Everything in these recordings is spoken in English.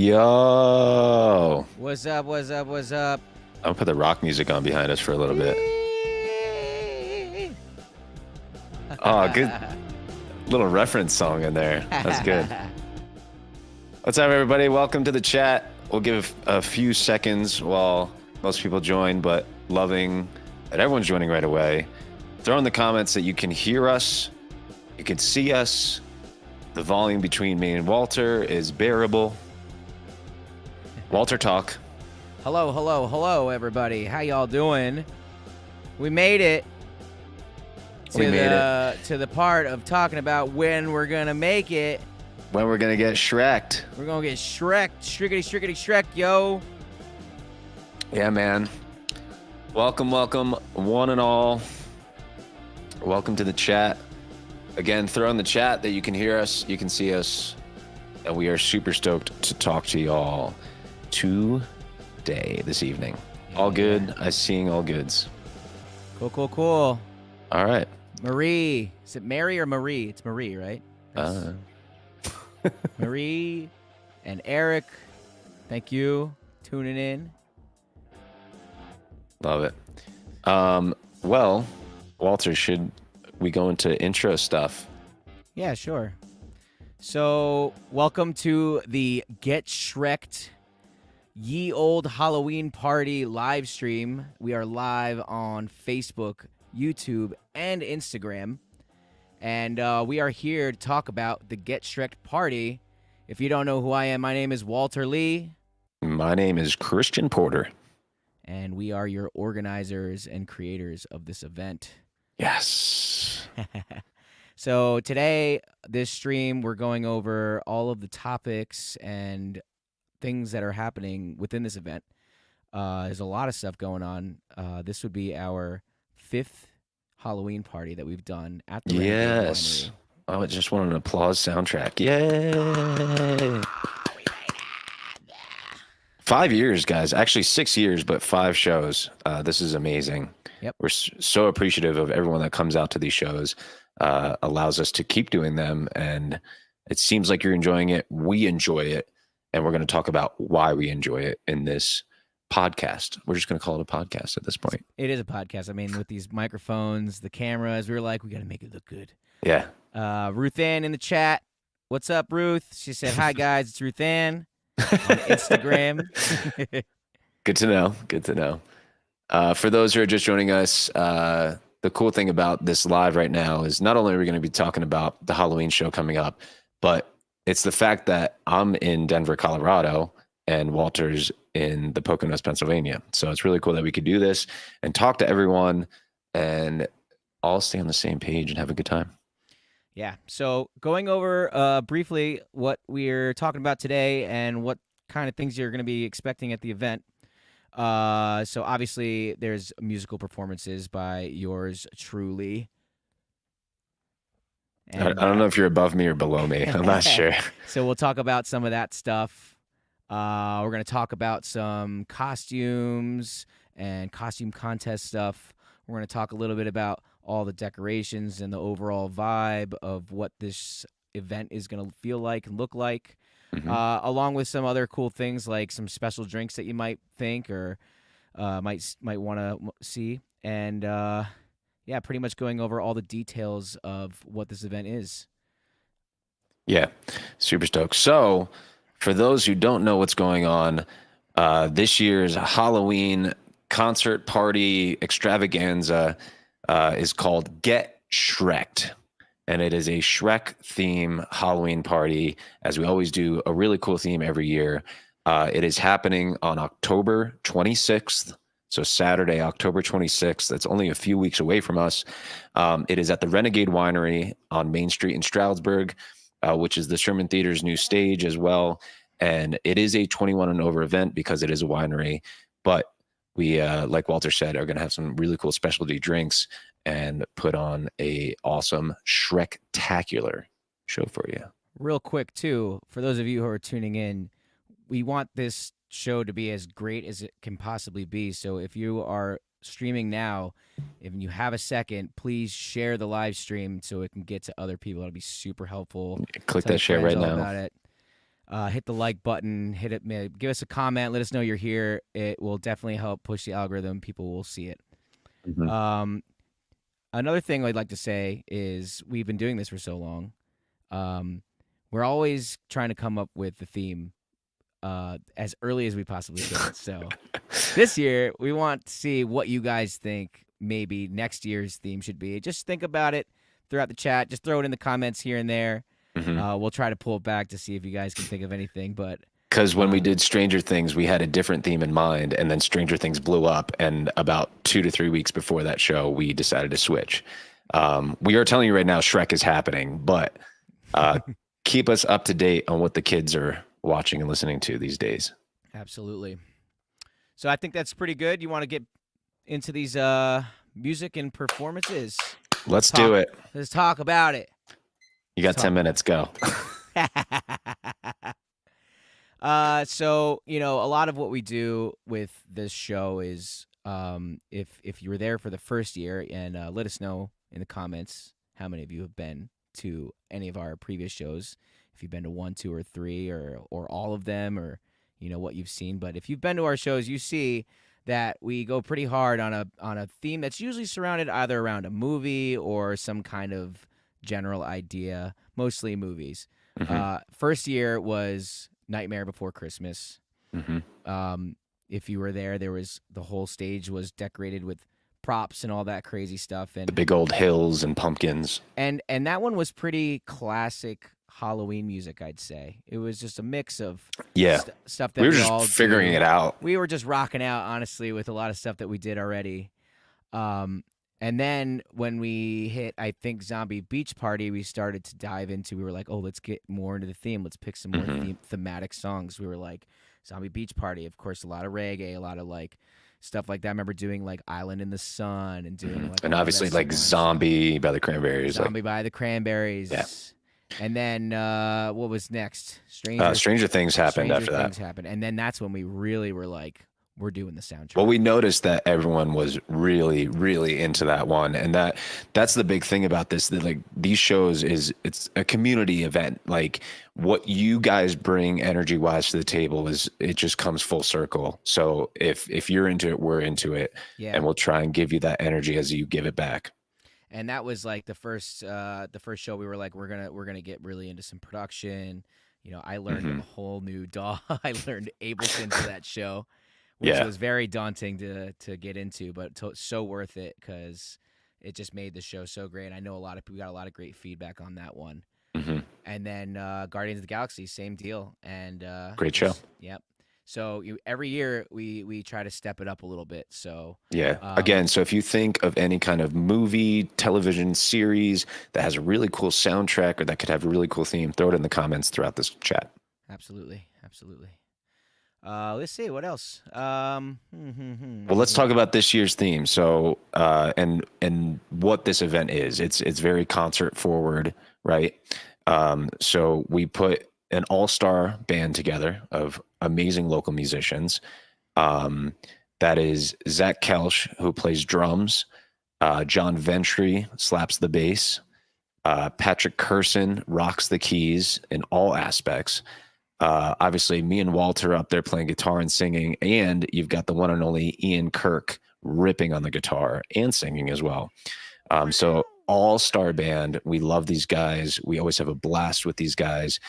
Yo. What's up, what's up, what's up? I'm gonna put the rock music on behind us for a little bit. Oh, good little reference song in there. That's good. What's up, everybody? Welcome to the chat. We'll give a few seconds while most people join, but loving that everyone's joining right away. Throw in the comments that you can hear us, you can see us. The volume between me and Walter is bearable. Walter, talk. Hello, hello, hello, everybody. How y'all doing? We made it to the part of talking about when we're gonna make it. When we're gonna get Shreked. We're gonna get Shreked, Shrek, yo. Yeah, man. Welcome, one and all. Welcome to the chat. Again, throw in the chat that you can hear us, you can see us, and we are super stoked to talk to y'all today, this evening. All good. I'm seeing all goods. Cool. All right. Marie. Is it Mary or Marie? It's Marie, right? Marie and Eric, thank you. Tuning in. Love it. Well, Walter, should we go into intro stuff? Yeah, sure. So, welcome to the Get Shreked Ye Old Halloween Party live stream. We are live on Facebook, YouTube, and Instagram. And we are here to talk about the Get Shreked party. If you don't know who I am, my name is Walter Lee. My name is Christian Porter. And we are your organizers and creators of this event. Yes. So today, this stream, we're going over all of the topics and things that are happening within this event. There's a lot of stuff going on. This would be our 5th Halloween party that we've done at the Renegade Winery. Oh, I just want an applause soundtrack. Yay! 5 years, guys. Actually, 6 years, but 5 shows. This is amazing. Yep. We're so appreciative of everyone that comes out to these shows. Allows us to keep doing them, and it seems like you're enjoying it. We enjoy it, and we're going to talk about why we enjoy it in this podcast. We're just going to call it a podcast at this point. It is a podcast. I mean, with these microphones, the cameras, we were like, we got to make it look good. Yeah. Ruth Ann in the chat. What's up, Ruth? She said, hi, guys. It's Ruth Ann on Instagram. Good to know. For those who are just joining us, the cool thing about this live right now is not only are we going to be talking about the Halloween show coming up, but it's the fact that I'm in Denver, Colorado, and Walter's in the Poconos, Pennsylvania. So it's really cool that we could do this and talk to everyone and all stay on the same page and have a good time. Yeah. So going over briefly what we're talking about today and what kind of things you're going to be expecting at the event. So obviously there's musical performances by yours truly. And, I don't know if you're above me or below me. I'm not sure. So we'll talk about some of that stuff. We're going to talk about some costumes and costume contest stuff. We're going to talk a little bit about all the decorations and the overall vibe of what this event is going to feel like and look like. Mm-hmm. Along with some other cool things like some special drinks that you might think or might want to see. And yeah, pretty much going over all the details of what this event is. Yeah, super stoked. So for those who don't know what's going on, this year's Halloween concert party extravaganza is called Get Shreked. And it is a Shrek theme Halloween party, as we always do, a really cool theme every year. It is happening on October 26th. So Saturday, October 26th. That's only a few weeks away from us. It is at the Renegade Winery on Main Street in Stroudsburg, which is the Sherman Theater's new stage as well. And it is a 21 and over event because it is a winery. But we, like Walter said, are going to have some really cool specialty drinks and put on a awesome Shrektacular show for you. Real quick, too, for those of you who are tuning in, we want this show to be as great as it can possibly be. So if you are streaming now, if you have a second, please share the live stream so it can get to other people. That'll be super helpful. Click that share right now. About it. hit the like button, give us a comment, let us know you're here. It will definitely help push the algorithm. People will see it. Mhm. Um, Another thing I'd like to say is we've been doing this for so long. Um, we're always trying to come up with the theme as early as we possibly can. So this year, we want to see what you guys think maybe next year's theme should be. Just think about it throughout the chat. Just throw it in the comments here and there. Mhm. We'll try to pull it back to see if you guys can think of anything. But Because when we uh, did Stranger Things, we had a different theme in mind, and then Stranger Things blew up. And about 2 to 3 weeks before that show, we decided to switch. We are telling you right now, Shrek is happening, but uh, keep us up to date on what the kids are watching and listening to these days. absolutely. So I think that's pretty good. You want to get into these music and performances? Let's Let's do talk. it. Let's talk about it. You Let's got 10 talk about minutes. Go. it. So a lot of what we do with this show is, if you were there for the first year, and let us know in the comments how many of you have been to any of our previous shows. If you've been to one, two, or three, or all of them, or what you've seen. But if you've been to our shows, you see that we go pretty hard on a theme that's usually surrounded either around a movie or some kind of general idea, mostly movies. Hmm. First year was Nightmare Before Christmas. Hmm. Um, if you were there, there was the whole stage was decorated with props and all that crazy stuff, The big old hills and pumpkins. and that one was pretty classic Halloween music, I'd say. It was just a mix of Yeah. stuff We that were we just all figuring do. it out. We were just rocking out, honestly, with a lot of stuff that we did already. Um, and then when we hit, I think, Zombie Beach Party, we started to dive into. We were like, oh, let's get more into the theme. Let's pick some more Hmm. thematic songs. We were like, Zombie Beach Party, of course, a lot of reggae, a lot of like stuff like that. I remember doing like Island in the Sun and doing like a And lot of that obviously, like Sublime stuff. Zombie by the Cranberries. Like, Zombie by the yeah. Cranberries. And then what was next? Stranger Stranger Things happened Stranger after that. Things happened. And then that's when we really were like, we're doing the Well, soundtrack. we noticed that everyone was really, really into that one, and that's the big thing about this. That like these shows is it's a community event. Like what you guys bring energy wise to the table is it just comes full circle. So if you're into it, we're into it, Yeah. and we'll try and give you that energy as you give it back. And that was like the first show we were like, we're gonna get really into some production. I learned a Hmm. whole new DAW. I learned Ableton for that show, which Yeah. was very daunting to get into, but so worth it because it just made the show so great. I know we got a lot of great feedback on that one. Hmm. And then Guardians of the Galaxy, same deal. And Great show. yep. So every year we try to step it up a little bit. So Yeah. um, Again, so if you think of any kind of movie, television series that has a really cool soundtrack or that could have a really cool theme, throw it in the comments throughout this chat. absolutely, absolutely. Let's see what else. Well, let's talk about this year's theme. So, and what this event is. It's very concert forward, right? So we put an all-star band together of amazing local musicians. Um, that is Zach Kelsch, who plays drums. John Ventry slaps the bass. Patrick Curson rocks the keys in all aspects. Obviously, me and Walter up there playing guitar and singing, and you've got the one and only Ian Kirk ripping on the guitar and singing as well. So all-star band. We love these guys. We always have a blast with these guys.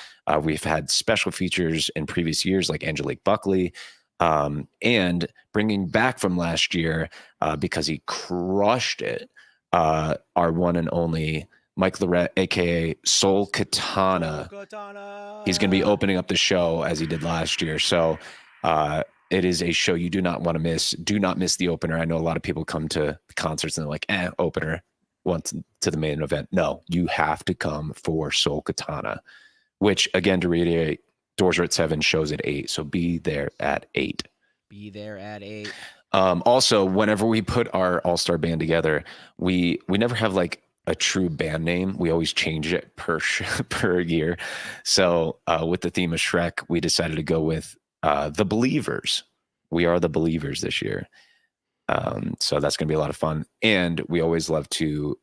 We've had special features in previous years like Angelique Buckley, and bringing back from last year because he crushed it. Our one and only Mike Lorette, aka Soul Katana. He's going to be opening up the show as he did last year. So it is a show you do not want to miss. Do not miss the opener. I know a lot of people come to concerts and they're like, opener, once to the main event. No, you have to come for Soul Katana, which, again, to reiterate, doors are at 7, shows at 8. So be there at 8. Be there at 8. Also, whenever we put our all-star band together, we never have like a true band name. We always change it per year. So with the theme of Shrek, we decided to go with the Believers. We are the Believers this year. So that's going to be a lot of fun. And we always love to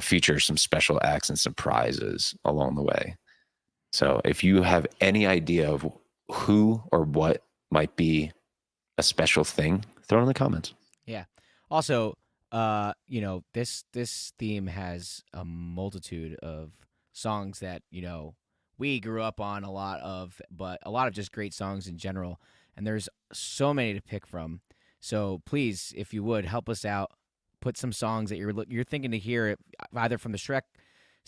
feature some special acts and surprises along the way. So if you have any idea of who or what might be a special thing, throw it in the comments. Yeah. Also, this theme has a multitude of songs that, we grew up on a lot of, but a lot of just great songs in general. And there's so many to pick from. So please, if you would, help us out. Put some songs that you're thinking to hear, either from the Shrek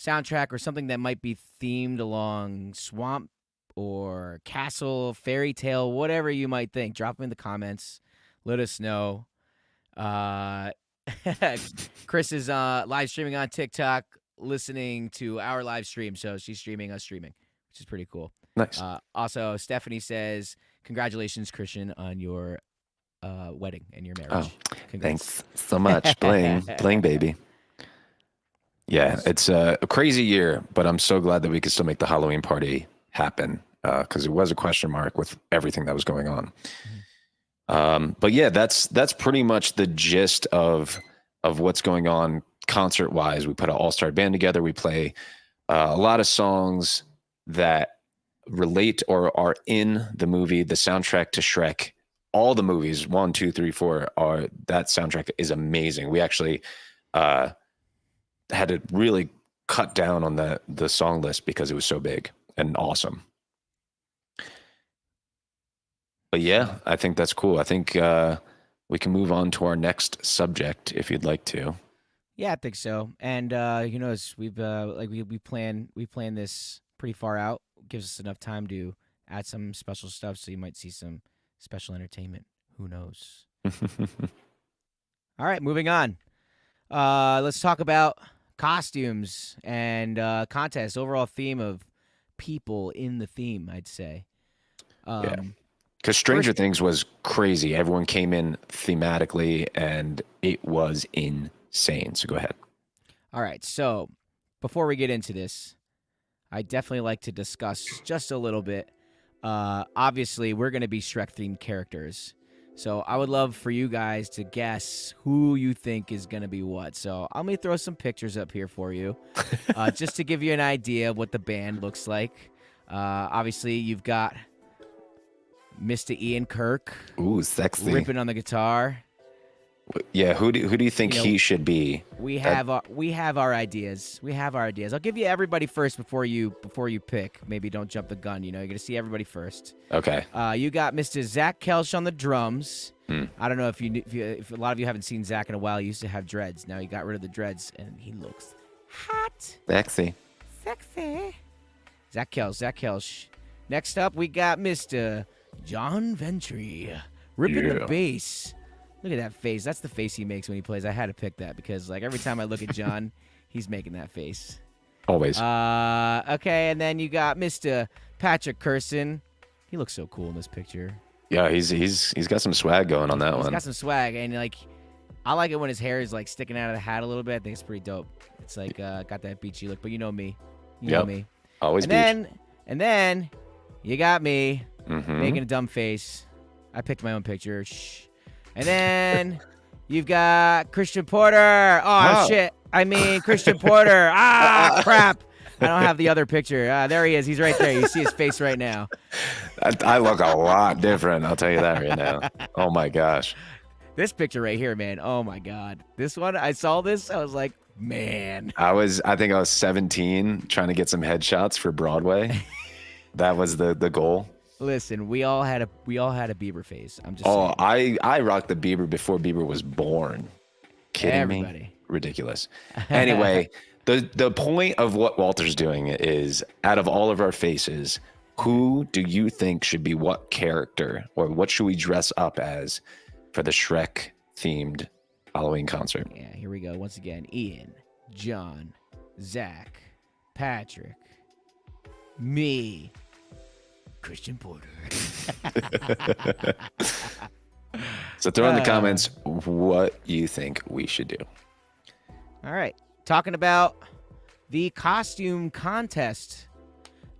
soundtrack or something that might be themed along swamp or castle, fairy tale, whatever you might think. Drop them in the comments. Let us know. Uh, Chris is live streaming on TikTok, listening to our live stream. So she's streaming us streaming, which is pretty cool. Nice. Also, Stephanie says, "Congratulations, Christian, on your wedding and your Oh, marriage." thanks so much. Bling, bling, baby. Yeah, it's a crazy year, but I'm so glad that we could still make the Halloween party happen because it was a question mark with everything that was going on. But yeah, that's pretty much the gist of what's going on concert wise. We put an all-star band together. We play a lot of songs that relate or are in the movie, the soundtrack to Shrek. All the movies, 1, 2, 3, 4, are that soundtrack is amazing. We actually had to really cut down on the song list because it was so big and awesome. But yeah, I think that's cool. I think we can move on to our next subject if you'd like to. Yeah, I think so. And as we've we plan this pretty far out. Gives us enough time to add some special stuff, so you might see some special entertainment. Who knows? All right, moving on. Let's talk about costumes and contests. Overall theme of people in the theme, I'd say. Yeah. Because Stranger Things was crazy. Everyone came in thematically, and it was insane. So go ahead. All right. So before we get into this, I definitely like to discuss just a little bit. Obviously, we're going to be Shrek-themed characters. So I would love for you guys to guess who you think is going to be what. So I'm going to throw some pictures up here for you just to give you an idea of what the band looks like. Obviously, you've got Mr. Ian Kirk. Ooh, sexy. Ripping on the guitar. Yeah, who do you think he should be? We have our ideas. We have our ideas. I'll give you everybody first before you pick. Maybe don't jump the gun. You're gonna see everybody first. Okay. You got Mr. Zach Kelch on the drums. I don't know if a lot of you haven't seen Zach in a while. He used to have dreads. Now he got rid of the dreads, and he looks hot. Sexy. Zach Kelch. Next up, we got Mr. John Ventry, ripping the bass. Look at that face. That's the face he makes when he plays. I had to pick that because every time I look at John, he's making that face. Always. Okay, and then you got Mr. Patrick Curson. He looks so cool in this picture. Yeah, he's got some swag going on that one. He's got some swag, and I like it when his hair is sticking out of the hat a little bit. I think it's pretty dope. It's got that beachy look, but you know me. You know me. Always and then you got me making a dumb face. I picked my own picture. Shh. And then you've got Christian Porter. Oh, shit. I mean, Christian Porter. Crap. I don't have the other picture. There he is. He's right there. You see his face right now. I look a lot different. I'll tell you that right now. Oh, my gosh. This picture right here, man. Oh, my God. This one, I saw this. I was like, man. I think I was 17 trying to get some headshots for Broadway. That was the goal. Listen, we all had a Bieber face. I'm just saying. I rocked the Bieber before Bieber was born. Kidding me? Ridiculous. Anyway, the point of what Walter's doing is, out of all of our faces, who do you think should be what character, or what should we dress up as for the Shrek themed Halloween concert? Yeah, here we go. Once again, Ian, John, Zach, Patrick, me, Christian Porter. So throw in the comments what you think we should do. All right. Talking about the costume contest.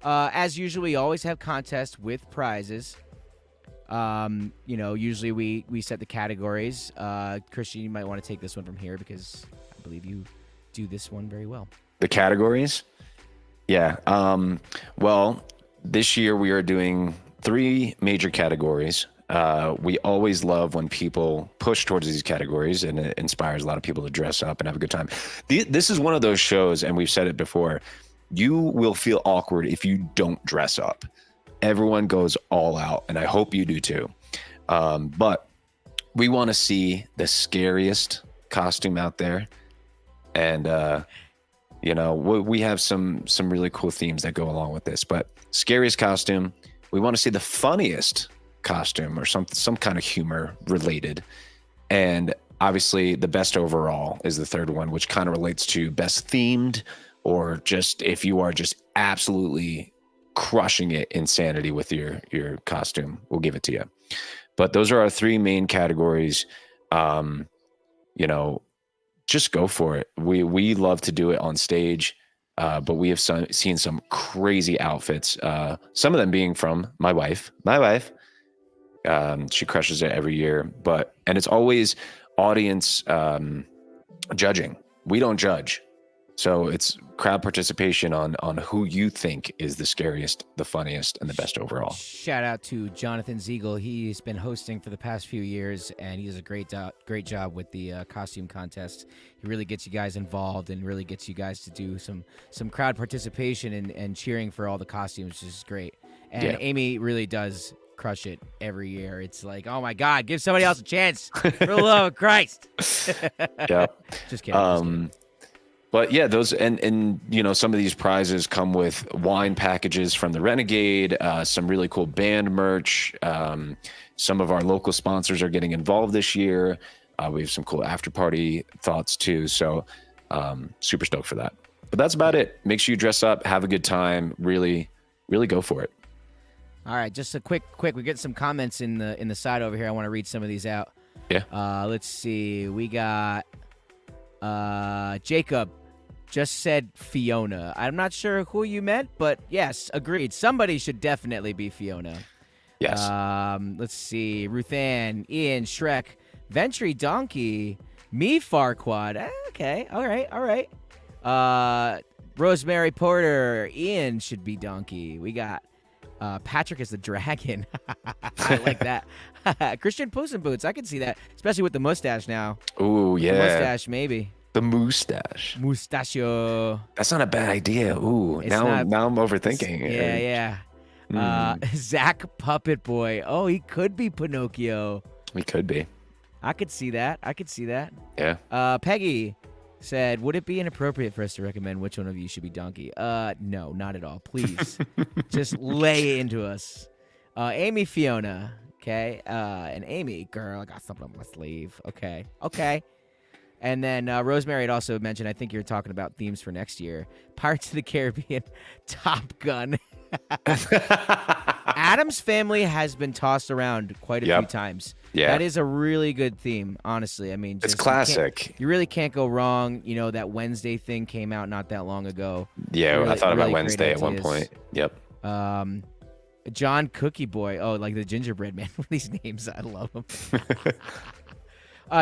As usual, we always have contests with prizes. Usually we set the categories. Christian, you might want to take this one from here because I believe you do this one very well. The categories? Yeah. Well, this year we are doing three major categories. We always love when people push towards these categories, and it inspires a lot of people to dress up and have a good time. This is one of those shows, and we've said it before. You will feel awkward if you don't dress up. Everyone goes all out, and I hope you do too. But we want to see the scariest costume out there, and we have some really cool themes that go along with this. But scariest costume, we want to see the funniest costume or some kind of humor related, and obviously the best overall is the third one, which kind of relates to best themed, or just if you are just absolutely crushing it insanity with your costume, we'll give it to you. But those are our three main categories. um you know just go for it. We love to do it on stage, but we have seen some crazy outfits. Some of them being from my wife. She crushes it every year, and it's always audience judging. We don't judge, so it's crowd participation on who you think is the scariest, the funniest, and the best overall. Shout out to Jonathan Ziegel. He's been hosting for the past few years, and he does a great job with the costume contest. He really gets you guys involved and really gets you guys to do some crowd participation and cheering for all the costumes, which is great. And Yeah. Amy really does crush it every year. It's like, oh my God, give somebody else a chance. For the love of Christ. Yeah. Just kidding. But yeah, those and some of these prizes come with wine packages from the Renegade, some really cool band merch. Some of our local sponsors are getting involved this year. We have some cool after party thoughts too. So super stoked for that. But that's about it. Make sure you dress up, have a good time. Really, really go for it. All right, just a quick. We get some comments in the side over here. I want to read some of these out. Yeah. Let's see. We got Jacob just said Fiona. I'm not sure who you meant, but yes, agreed. Somebody should definitely be Fiona. Yes. Let's see. Ruthann, Ian, Shrek, Ventry, Donkey, me, Farquad. Okay. All right. Rosemary Porter, Ian should be Donkey. We got Patrick is the dragon. I like that. Christian Puss in Boots. I can see that, especially with the mustache now. Ooh, yeah. The mustache, maybe. The mustache. Mustachio. That's not a bad idea. Ooh, now I'm overthinking it. Yeah. Zach Puppet Boy. Oh, he could be Pinocchio. He could be. I could see that. Yeah. Peggy said, would it be inappropriate for us to recommend which one of you should be Donkey? No, not at all. Please. Just lay it into us. Amy, Fiona. Okay. And Amy, girl, I got something on my sleeve. Okay. And then Rosemary had also mentioned, I think you're talking about themes for next year. Pirates of the Caribbean, Top Gun. Adam's Family has been tossed around quite a few times. Yeah. That is a really good theme, honestly. I mean, it's classic. You really can't go wrong. That Wednesday thing came out not that long ago. Yeah, really, I thought about really Wednesday at one point. Yep. John Cookie Boy. Oh, like the gingerbread man with these names. I love them.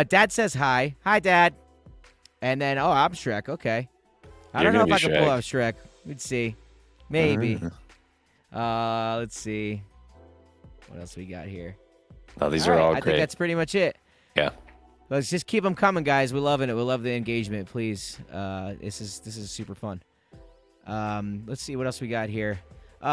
Dad says hi. Hi, Dad. And then, I'm Shrek. Okay. I don't know if I can pull off Shrek. Let's see. Maybe. Let's see. What else we got here? Oh, these are all great. I think that's pretty much it. Yeah. Let's just keep them coming, guys. We're loving it. We love the engagement. Please. This is super fun. Let's see what else we got here.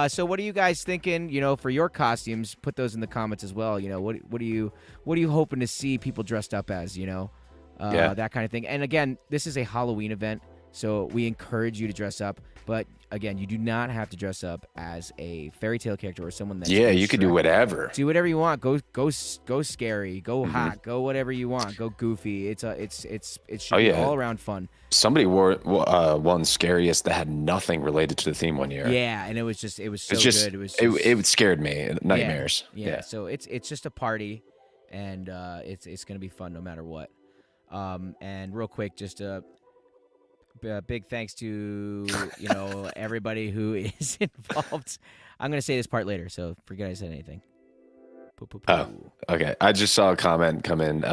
So what are you guys thinking, for your costumes? Put those in the comments as well. What are you hoping to see people dressed up as, that kind of thing. And again, this is a Halloween event, so we encourage you to dress up. But again, you do not have to dress up as a fairy tale character or someone that's you could do whatever. Do whatever you want. Go scary. Go hot. Go whatever you want. Go goofy. It should be all around fun. Somebody wore one scariest that had nothing related to the theme one year. Yeah, and it was so good. It scared me. Nightmares. Yeah. So it's just a party, and it's gonna be fun no matter what. And real quick, just a big thanks to everybody who is involved. I'm gonna say this part later, so forget I said anything. Oh, okay. I just saw a comment come in.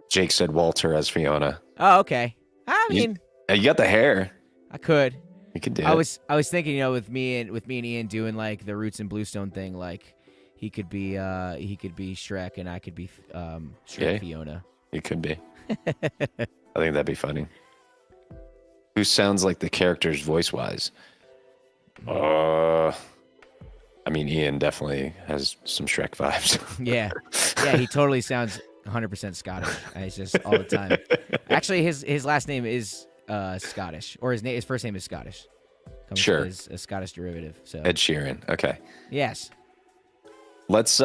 Jake said Walter as Fiona. Oh, okay. I mean, you got the hair. I could. You could do I it. was thinking, with me and Ian doing like the Roots and Bluestone thing, like he could be Shrek and I could be Shrek Yeah, Fiona. you could be. I think that'd be funny. Who sounds like the characters voice wise? Uh, I mean, Ian definitely has some Shrek vibes. Yeah, yeah, he totally sounds 100% Scottish. It's just all the time. Actually, his last name is Scottish, or his first name is Scottish. Sure. Is a Scottish derivative. So Ed Sheeran. Okay. yes. Let's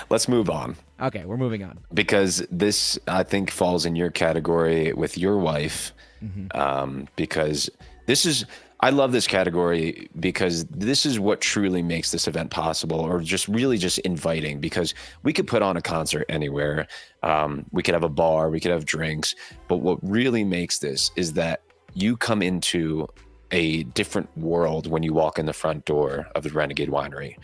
let's move on Okay, we're moving on. because this I think falls in your category with your wife. Mm-hmm. Because this is I love this category because this is what truly makes this event possible, or just really just inviting. Because we could put on a concert anywhere, we could have a bar, we could have drinks, but what really makes this is that you come into a different world when you walk in the front door of the Renegade Winery.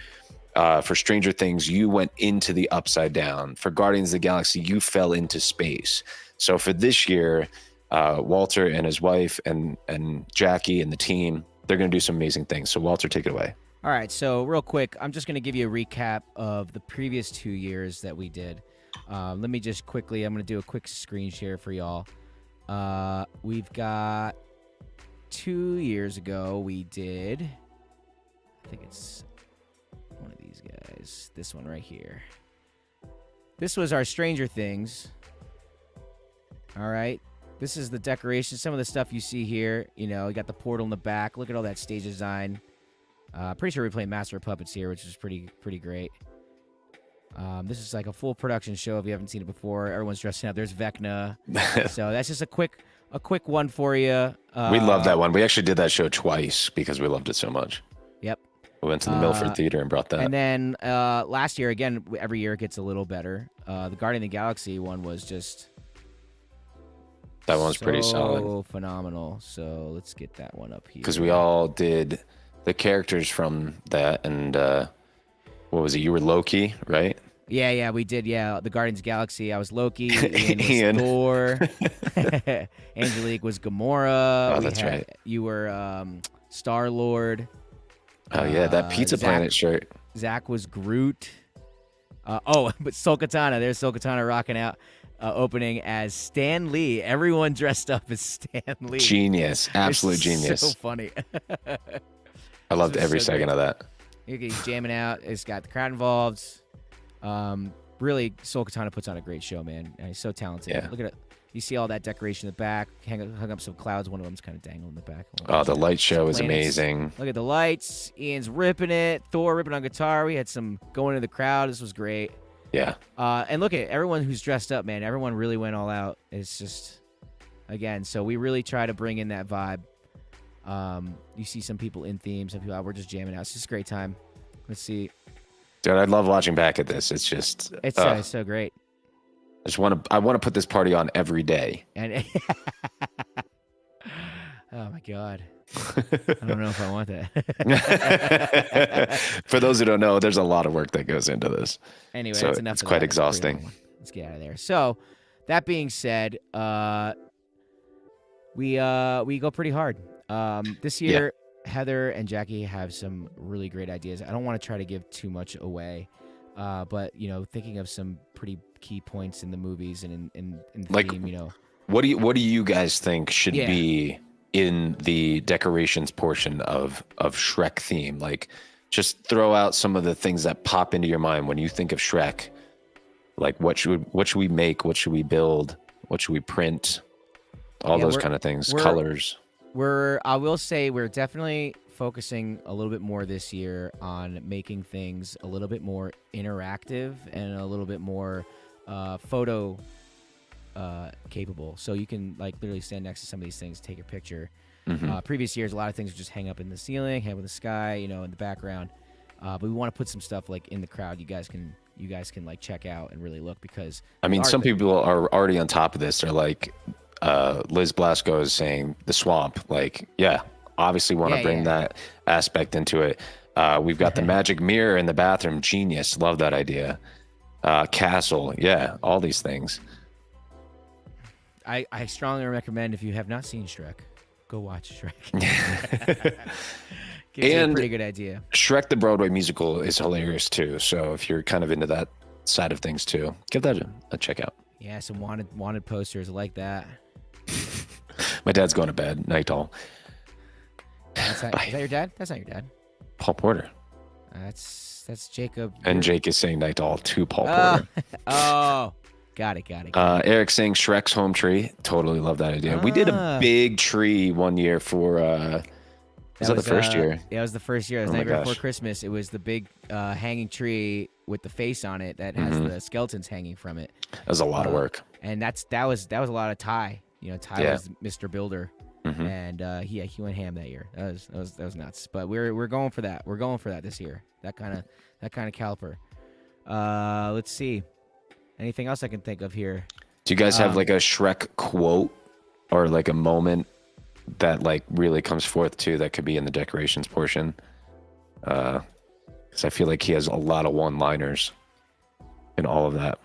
For Stranger Things, you went into the Upside Down. For Guardians of the Galaxy, you fell into space. So for this year, Walter and his wife and Jackie and the team, they're going to do some amazing things. So Walter, take it away. All right, so real quick, I'm just going to give you a recap of the previous 2 years that we did. Let me just quickly, I'm going to do a quick screen share for y'all. We've got 2 years ago, we did, I think it's one of these guys, this one right here. This was our Stranger Things. All right. This is the decoration. Some of the stuff you see here, you got the portal in the back. Look at all that stage design. Pretty sure we're playing Master of Puppets here, which is pretty great. This is like a full production show if you haven't seen it before. Everyone's dressing up. There's Vecna. So that's just a quick one for you. We love that one. We actually did that show twice because we loved it so much. Yep. We went to the Milford Theater and brought that. And then last year, again, every year it gets a little better. The Guardian of the Galaxy one was just... That one's pretty solid. So phenomenal. So let's get that one up here. Because we all did the characters from that. And what was it? You were Loki, right? Yeah, we did. Yeah, the Guardians of the Galaxy. I was Loki. Ian was Ian. Thor. Angelique was Gamora. Oh, that's right. You were Star-Lord. Oh, yeah, that Pizza Planet shirt. Zach was Groot. But Sol Katana. There's Sol Katana rocking out. Opening as Stan Lee. Everyone dressed up as Stan Lee. Genius. Absolute genius. So funny. I loved every second of that. He's jamming out. It's got the crowd involved. Really, Sol Katana puts on a great show, man. And he's so talented. Yeah. Look at it. You see all that decoration in the back. Hung up some clouds. One of them's kind of dangling in the back. Oh, the light show is planets. amazing. Look at the lights. Ian's ripping it. Thor ripping on guitar. We had some going into the crowd. This was great. Yeah. And look at everyone who's dressed up, man. Everyone really went all out. It's just, again, so we really try to bring in that vibe. You see some people in theme, some people out. We're just jamming out. It's just a great time. Let's see. Dude, I love watching back at this. It's just... It's so great. I want to put this party on every day. And oh, my God. I don't know if I want that. For those who don't know, there's a lot of work that goes into this. Anyway, so that's enough. it's of quite that. exhausting. Let's get out of there. So, that being said, we go pretty hard. This year, Heather and Jackie have some really great ideas. I don't want to try to give too much away, but thinking of some pretty key points in the movies and in the like, theme. What do you guys think should be in the decorations portion of Shrek theme? Like, just throw out some of the things that pop into your mind when you think of Shrek. Like, what should we make? What should we build? What should we print? All those kind of things. Colors. I will say we're definitely focusing a little bit more this year on making things a little bit more interactive and a little bit more photo capable. So you can literally stand next to some of these things, take a picture. Mm-hmm. Previous years, a lot of things would just hang up in the ceiling, hang up in the sky, in the background. But we want to put some stuff in the crowd. You guys can check out and really look, because I mean, some people are already on top of this. They're like, Liz Blasco is saying the swamp. Obviously want to bring that aspect into it. We've got the magic mirror in the bathroom. Genius. Love that idea. Castle. Yeah, all these things. I strongly recommend, if you have not seen Shrek, Go watch Shrek. And Gives you a pretty good idea. Shrek the Broadway musical is hilarious too. So if you're kind of into that side of things too, give that a check out. Yeah, some wanted posters like that. My dad's going to bed. Night all. Is that your dad? That's not your dad. Paul Porter. That's Jacob. And Jake is saying night all to Paul Oh, Porter. oh, got it. Eric saying Shrek's home tree. Totally love that idea. We did a big tree one year for. Was that the first year? Yeah, it was the first year. It was Oh the my night before gosh. Christmas. It was the big hanging tree with the face on it that has the skeletons hanging from it. That was a lot of work. And that was a lot of Ty. You know, Ty Yeah. was Mr. Builder, and he went ham that year. That was nuts. But we're going for that. We're going for that this year. That kind of caliper. Let's see. Anything else I can think of here? Do you guys have like a Shrek quote or like a moment that like really comes forth too that could be in the decorations portion? Because I feel like he has a lot of one-liners in all of that.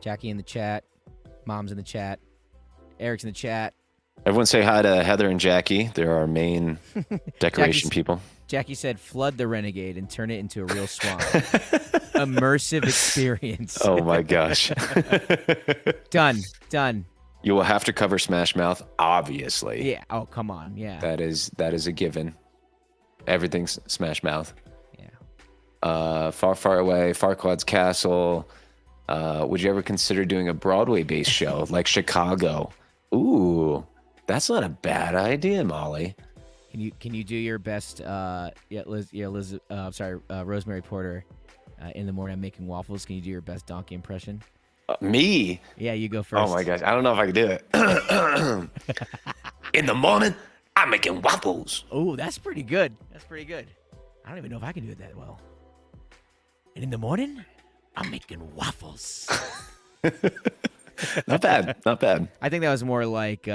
Jackie in the chat. Mom's in the chat. Eric's in the chat. Everyone say hi to Heather and Jackie. They're our main decoration people. Jackie said, "Flood the Renegade and turn it into a real swamp." Immersive experience. Oh my gosh. Done. You will have to cover Smash Mouth, obviously. Yeah. Oh, come on. Yeah. That is a given. Everything's Smash Mouth. Yeah. Far, Far Away, Farquaad's Castle. Would you ever consider doing a Broadway-based show like Chicago? Ooh, that's not a bad idea, Molly. Can you do your best? Rosemary Porter. In the morning, I'm making waffles. Can you do your best donkey impression? Me? Yeah, you go first. Oh my gosh, I don't know if I can do it. In the morning, I'm making waffles. Oh, that's pretty good. I don't even know if I can do it that well. And in the morning, I'm making waffles. Not bad. I think that was more like,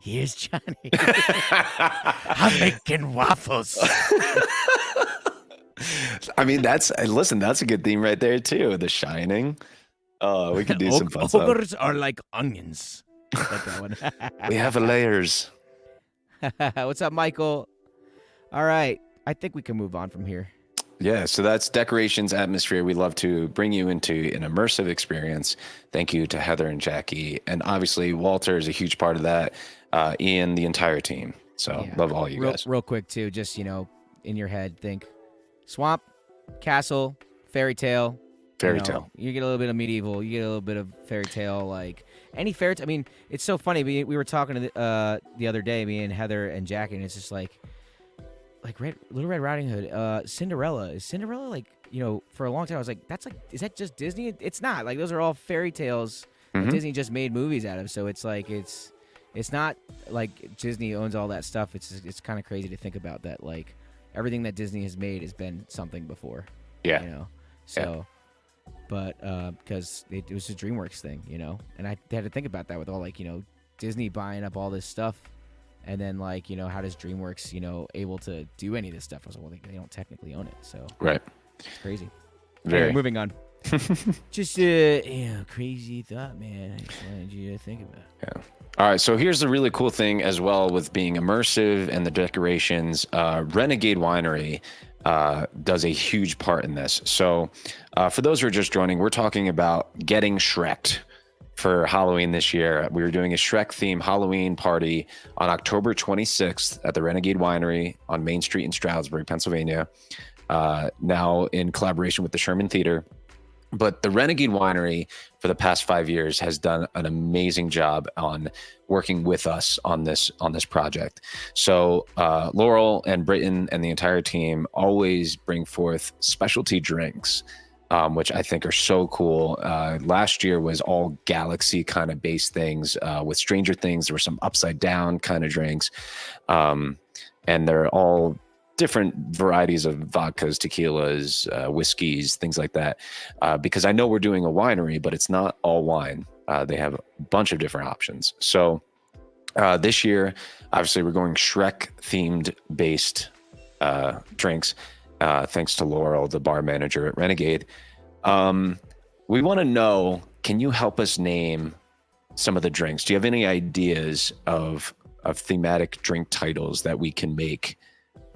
here's Johnny. I'm making waffles. I mean, that's a good theme right there too. The Shining. We could do some fun stuff. Ogres are like onions. Like that one. We have layers. What's up, Michael? All right. I think we can move on from here. Yeah, so that's decorations, atmosphere. We love to bring you into an immersive experience. Thank you to Heather and Jackie. And obviously, Walter is a huge part of that, and the entire team. So love all you guys. Real quick, too, just, in your head, think swamp, castle, fairy tale. Fairy tale. You get a little bit of medieval. You get a little bit of fairy tale. Like any fairy tale. I mean, it's so funny. We were talking to the other day, me and Heather and Jackie, and it's just like Little Red Riding Hood, Cinderella. Is Cinderella like, for a long time I was like, is that just Disney? It's not. Like those are all fairy tales that Disney just made movies out of. So it's like it's not like Disney owns all that stuff. It's kind of crazy to think about that. Like everything that Disney has made has been something before. Yeah. So, but because it was a DreamWorks thing, and I had to think about that with all Disney buying up all this stuff. And then, how does DreamWorks, able to do any of this stuff? I was like, well, they don't technically own it, so right, it's crazy. Very. Anyway, moving on. Just crazy thought, man. I just wanted you to think about. Yeah. All right. So here's the really cool thing as well with being immersive and the decorations. Renegade Winery does a huge part in this. So for those who are just joining, we're talking about getting Shreked. For Halloween this year, we were doing a Shrek theme Halloween party on October 26th at the Renegade Winery on Main Street in Stroudsburg, Pennsylvania. Now in collaboration with the Sherman Theater. But the Renegade Winery for the past 5 years has done an amazing job on working with us on this project. So Laurel and Britton and the entire team always bring forth specialty drinks. Which I think are so cool. Last year was all galaxy kind of based things. With Stranger Things, there were some upside down kind of drinks. And they're all different varieties of vodkas, tequilas, whiskeys, things like that. Because I know we're doing a winery, but it's not all wine. They have a bunch of different options. So this year, obviously, we're going Shrek themed based drinks. Thanks to Laurel, the bar manager at Renegade. We want to know, can you help us name some of the drinks? Do you have any ideas of of thematic drink titles that we can make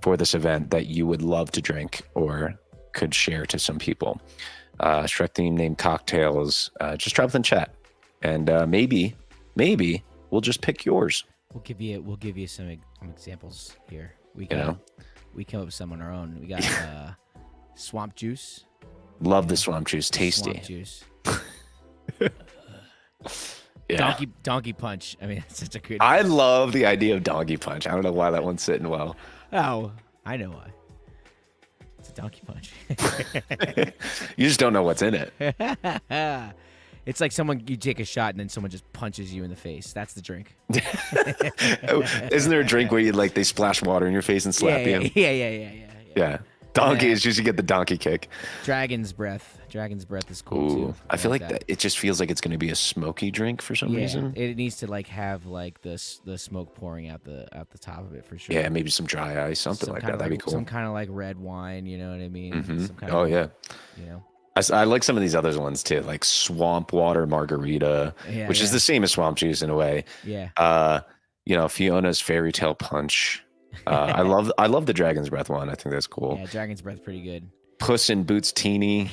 for this event that you would love to drink or could share to some people. Shrek theme named cocktails. Just drop it in chat, and maybe we'll just pick yours. We'll give you some examples here. We You know? we come up with some on our own. We got swamp juice. Love the swamp juice. Tasty. Swamp juice. Yeah. Donkey punch. I mean, it's such a good. I love the idea of donkey punch. I don't know why that one's sitting well. Oh, I know why. It's a donkey punch. You just don't know what's in it. It's like you take a shot and then someone just punches you in the face. That's the drink. Isn't there a drink where they splash water in your face and slap you? Yeah. Donkey is just you get the donkey kick. Dragon's breath. Dragon's breath is cool too. I feel like that. It just feels like it's going to be a smoky drink for some reason. It needs to have the smoke pouring out the top of it for sure. Yeah, maybe some dry ice, something like that. That'd be cool. Some kind of like red wine, you know what I mean? Mm-hmm. Some kind yeah. You know. I like some of these other ones too, like swamp water margarita, which is the same as swamp juice in a way. Yeah. Fiona's fairy tale punch. I love the Dragon's Breath one. I think that's cool. Yeah, Dragon's Breath pretty good. Puss in Boots Teeny.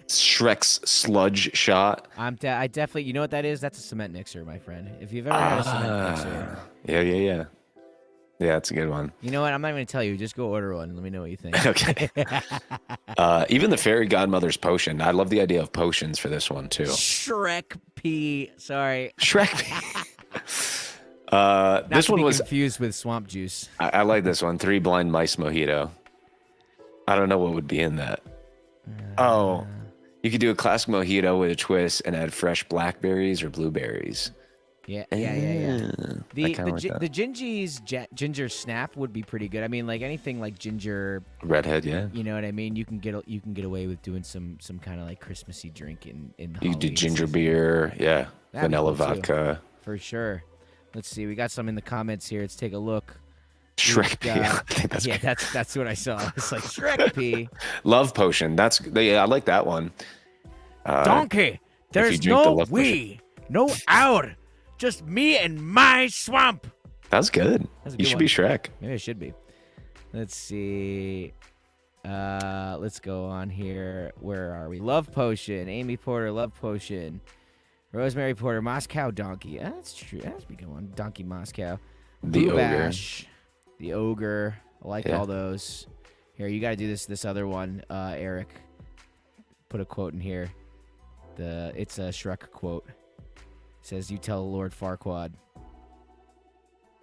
Shrek's sludge shot. I definitely, you know what that is? That's a cement mixer, my friend. If you've ever had a cement mixer. Yeah. Yeah, it's a good one. You know what? I'm not going to tell you. Just go order one and let me know what you think. Okay. Even the fairy godmother's potion. I love the idea of potions for this one too. Shrek P. Sorry. Shrek P. This one was confused with swamp juice. I like this one. 3 Blind Mice Mojito. I don't know what would be in that. You could do a classic mojito with a twist and add fresh blackberries or blueberries. Yeah. The Gingy's ginger snap would be pretty good. I mean, like anything like ginger redhead, yeah. You know what I mean? You can get away with doing some kind of like Christmassy drink in the You do Halloween ginger season. beer, yeah. That'd be Vanilla cool, too. vodka. For sure. Let's see. We got some in the comments here. Let's take a look. Shrek P. I think that's great. that's what I saw. It's like Shrek P. Love potion. I like that one. Donkey. There's no we, no our, just me and my swamp. That's good. That's a You good should one. be Shrek. Maybe I should be. Let's see. Let's go on here. Where are we? Love potion. Amy Porter, love potion. Rosemary Porter, Moscow donkey. That's true. That's a good one. Donkey Moscow. The ogre. Bash. The ogre. I like Yeah. all those. Here, you got to do this other one, Eric. Put a quote in here. It's a Shrek quote. It says, "You tell Lord Farquaad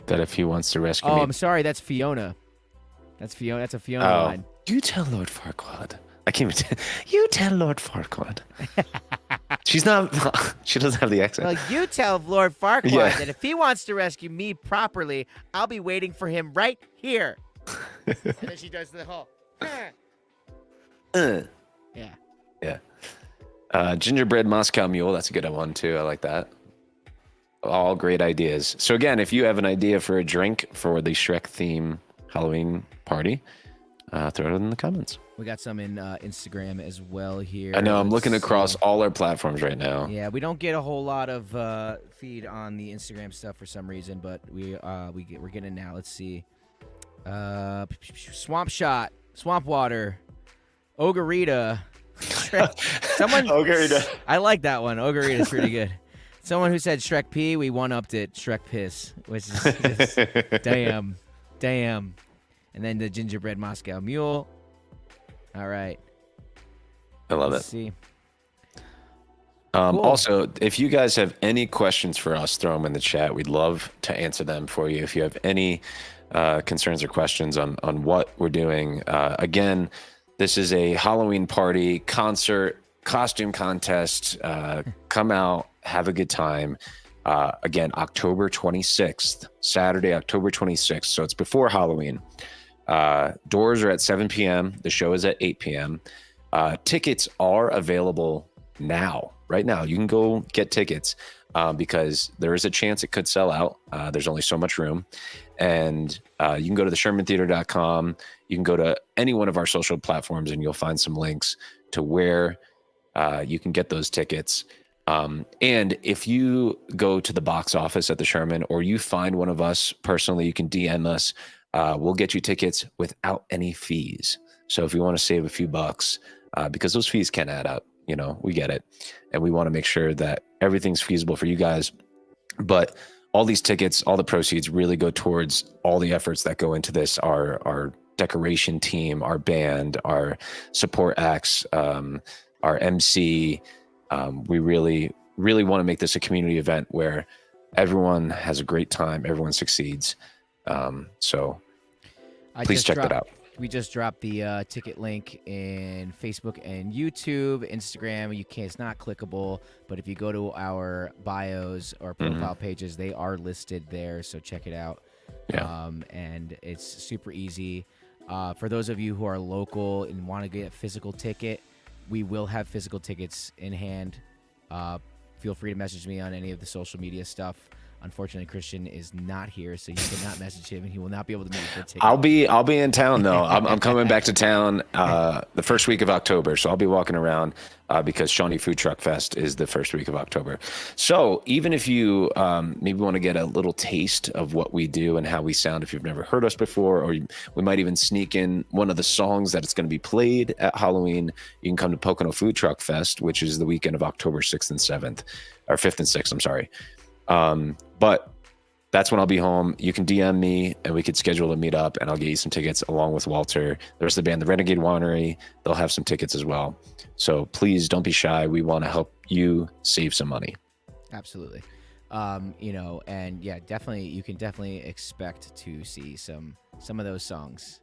That if he wants to rescue Oh, me. I'm sorry. That's Fiona. That's Fiona. That's a Fiona Oh. line. You tell Lord Farquaad. I can't even You tell Lord Farquaad. She's not. She doesn't have the accent. Well, you tell Lord Farquaad Yeah. that if he wants to rescue me properly, I'll be waiting for him right here. And then she does the whole. Yeah. Yeah. Gingerbread Moscow Mule. That's a good one too. I like that. All great ideas. So again, if you have an idea for a drink for the Shrek theme Halloween party, throw it in the comments. We got some in Instagram as well here. I know I'm looking Let's across see. all our platforms right now. Yeah, we don't get a whole lot of feed on the Instagram stuff for some reason, but we're getting it now. Let's see. Swamp Shot, Swamp Water, Ogreita. Someone. Ogreita. I like that one. Ogreita's pretty good. Someone who said Shrek P, we one-upped it. Shrek Piss, which is just, damn. And then the Gingerbread Moscow Mule. All right. I love Let's it. see. Cool. Also, if you guys have any questions for us, throw them in the chat. We'd love to answer them for you. If you have any concerns or questions on what we're doing, again, this is a Halloween party, concert, costume contest. Come out, have a good time. Again, October 26th, Saturday, October 26th. So it's before Halloween. Doors are at 7 p.m. The show is at 8 p.m. Tickets are available now. Right now, you can go get tickets because there is a chance it could sell out. There's only so much room. And you can go to theshermantheater.com. You can go to any one of our social platforms and you'll find some links to where you can get those tickets. And if you go to the box office at the Sherman or you find one of us personally, you can DM us. We'll get you tickets without any fees. So if you want to save a few bucks, because those fees can add up, we get it. And we want to make sure that everything's feasible for you guys. But all these tickets, all the proceeds really go towards all the efforts that go into this. Our decoration team, our band, our support acts, our MC. We really, really want to make this a community event where everyone has a great time, everyone succeeds. So please check that out. We just dropped the ticket link in Facebook and YouTube, Instagram. It's not clickable, but if you go to our bios or profile pages, they are listed there. So check it out. Yeah. And it's super easy. For those of you who are local and want to get a physical ticket, we will have physical tickets in hand. Feel free to message me on any of the social media stuff. Unfortunately, Christian is not here, so you cannot message him, and he will not be able to meet you for a ticket. I'll be in town though. I'm coming back to town the first week of October, so I'll be walking around because Shawnee Food Truck Fest is the first week of October. So even if you maybe want to get a little taste of what we do and how we sound, if you've never heard us before, or we might even sneak in one of the songs that it's going to be played at Halloween, you can come to Pocono Food Truck Fest, which is the weekend of October 6th and 7th, or 5th and 6th. I'm sorry. But that's when I'll be home. You can DM me and we could schedule a meet up and I'll get you some tickets along with Walter. The rest of the band, the Renegade Winery, they'll have some tickets as well. So please don't be shy. We want to help you save some money. Absolutely. And yeah, definitely, you can definitely expect to see some of those songs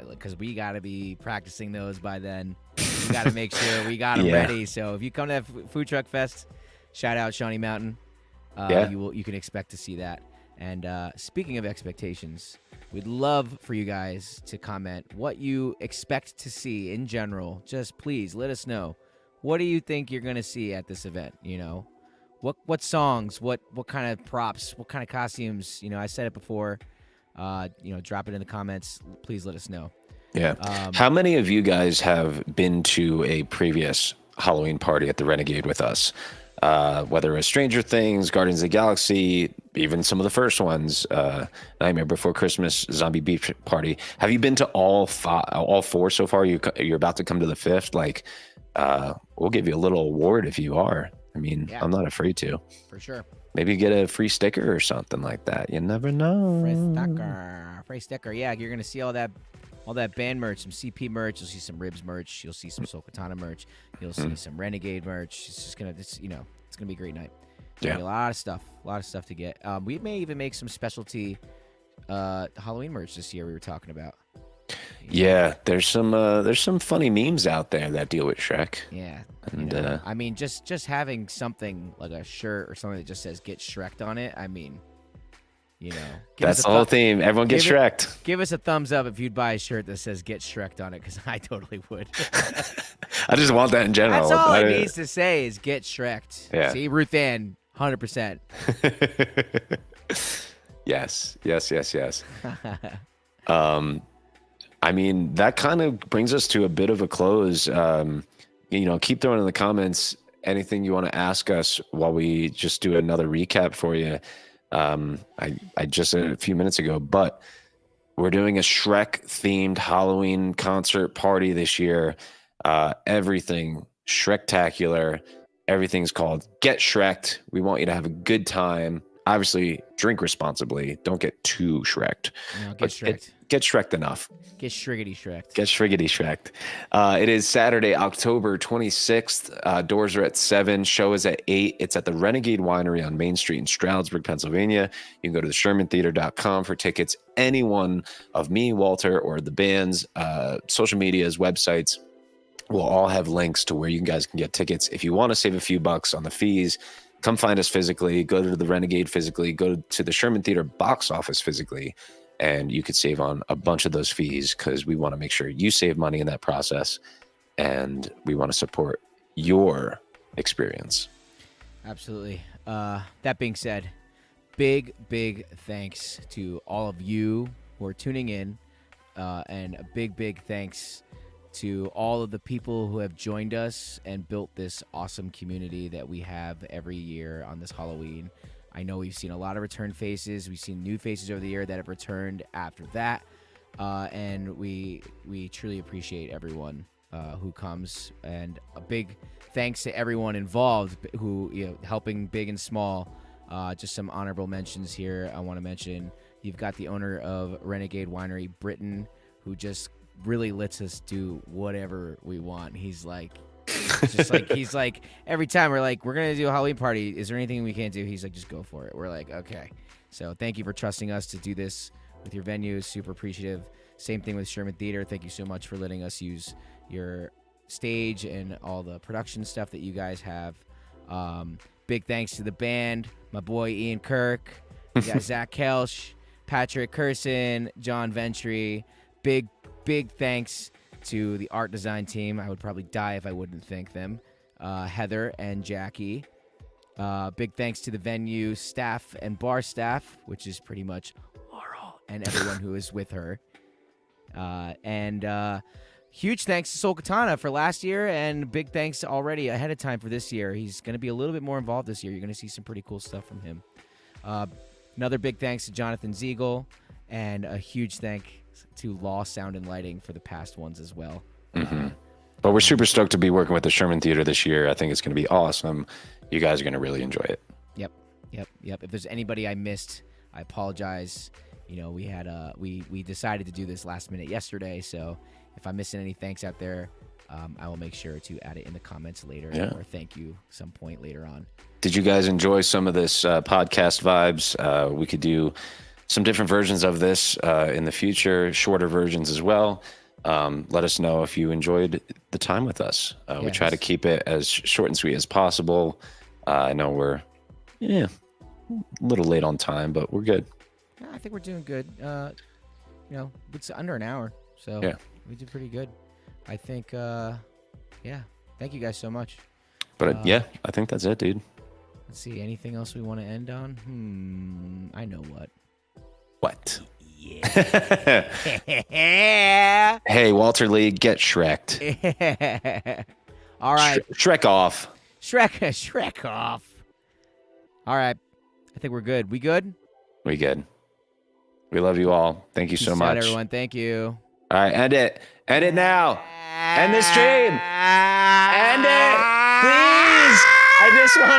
because we got to be practicing those by then. We got to make sure we got them ready. So if you come to that Food Truck Fest, shout out Shawnee Mountain. You can expect to see that. And speaking of expectations, we'd love for you guys to comment what you expect to see in general. Just please let us know. What do you think you're going to see at this event? What songs, what kind of props, what kind of costumes? I said it before. Drop it in the comments. Please let us know. Yeah. How many of you guys have been to a previous Halloween party at the Renegade with us? Whether it's Stranger Things, Guardians of the Galaxy, even some of the first ones, Nightmare Before Christmas, Zombie Beach Party. Have you been to all four so far? You're about to come to the fifth. We'll give you a little award if you are. I mean, I'm not afraid to. For sure. Maybe get a free sticker or something like that. You never know. Free sticker. Yeah, you're gonna see all that band merch, some CP merch. You'll see some Ribs merch. You'll see some Soul Katana merch. You'll see some Renegade merch. It's gonna be a great night. Yeah, a lot of stuff to get. We may even make some specialty Halloween merch this year. We were talking about. Yeah, there's some funny memes out there that deal with Shrek. Yeah, and I mean, just having something like a shirt or something that just says "Get Shreked" on it. I mean. That's the whole theme. Everyone gets Shreked. Give us a thumbs up if you'd buy a shirt that says "Get Shreked" on it, because I totally would. I just want that in general. That's all it needs to say is "Get Shreked." Yeah. See, Ruth Ann, 100%. Yes. I mean, that kind of brings us to a bit of a close. Keep throwing in the comments anything you want to ask us while we just do another recap for you. I just said it a few minutes ago, but we're doing a Shrek themed Halloween concert party this year. Everything Shrektacular. Everything's called Get Shreked. We want you to have a good time. Obviously, drink responsibly. Don't get too Shreked. No, get Shreked. Get Shreked enough. Get Shriggity Shreked. Get Shriggity Shreked. It is Saturday, October 26th. Doors are at 7. Show is at 8. It's at the Renegade Winery on Main Street in Stroudsburg, Pennsylvania. You can go to theshermantheater.com for tickets. Any one of me, Walter, or the band's social medias, websites will all have links to where you guys can get tickets. If you want to save a few bucks on the fees, come find us physically. Go to the Renegade physically. Go to the Sherman Theater box office physically. And you could save on a bunch of those fees because we want to make sure you save money in that process. And we want to support your experience. Absolutely. That being said, big thanks to all of you who are tuning in. And a big thanks to all of the people who have joined us and built this awesome community that we have every year on this Halloween. I know we've seen a lot of return faces. We've seen new faces over the year that have returned after that. And we truly appreciate everyone who comes. And a big thanks to everyone involved who, helping big and small. Just some honorable mentions here. I want to mention you've got the owner of Renegade Winery, Britton, who just really lets us do whatever we want. He's like, he's like, every time we're like, we're gonna do a Halloween party, is there anything we can't do? He's like, just go for it. We're like, okay. So thank you for trusting us to do this with your venues. Super appreciative. Same thing with Sherman Theater. Thank you so much for letting us use your stage and all the production stuff that you guys have. Big thanks to the band, my boy Ian Kirk, we got Zach Kelsch, Patrick Curson, John Ventry. Big thanks to the art design team. I would probably die if I wouldn't thank them. Heather and Jackie. Big thanks to the venue staff and bar staff, which is pretty much Laurel and everyone who is with her. And huge thanks to Soul Katana for last year, and big thanks already ahead of time for this year. He's going to be a little bit more involved this year. You're going to see some pretty cool stuff from him. Another big thanks to Jonathan Ziegel, and a huge thank to Law Sound and Lighting for the past ones as well. Mm-hmm. But we're super stoked to be working with the Sherman Theater this year. I think it's going to be awesome. You guys are going to really enjoy it. Yep. If there's anybody I missed, I apologize. We had we decided to do this last minute yesterday, so if I'm missing any thanks out there, I will make sure to add it in the comments later, or thank you some point later on. Did you guys enjoy some of this podcast vibes? We could do some different versions of this in the future, shorter versions as well. Let us know if you enjoyed the time with us. We try to keep it as short and sweet as possible. I know we're a little late on time, but we're good. I think we're doing good. It's under an hour, so we did pretty good. I think, thank you guys so much. But I think that's it, dude. Let's see, anything else we want to end on? I know what. What? Yeah. Hey, Walter Lee, get Shreked. All right. Shrek off. Shrek off. All right. I think we're good. We good? We good. We love you all. Thank you so much. Everyone. Thank you. All right, end it. End it now. End the stream. End it. Please. I just want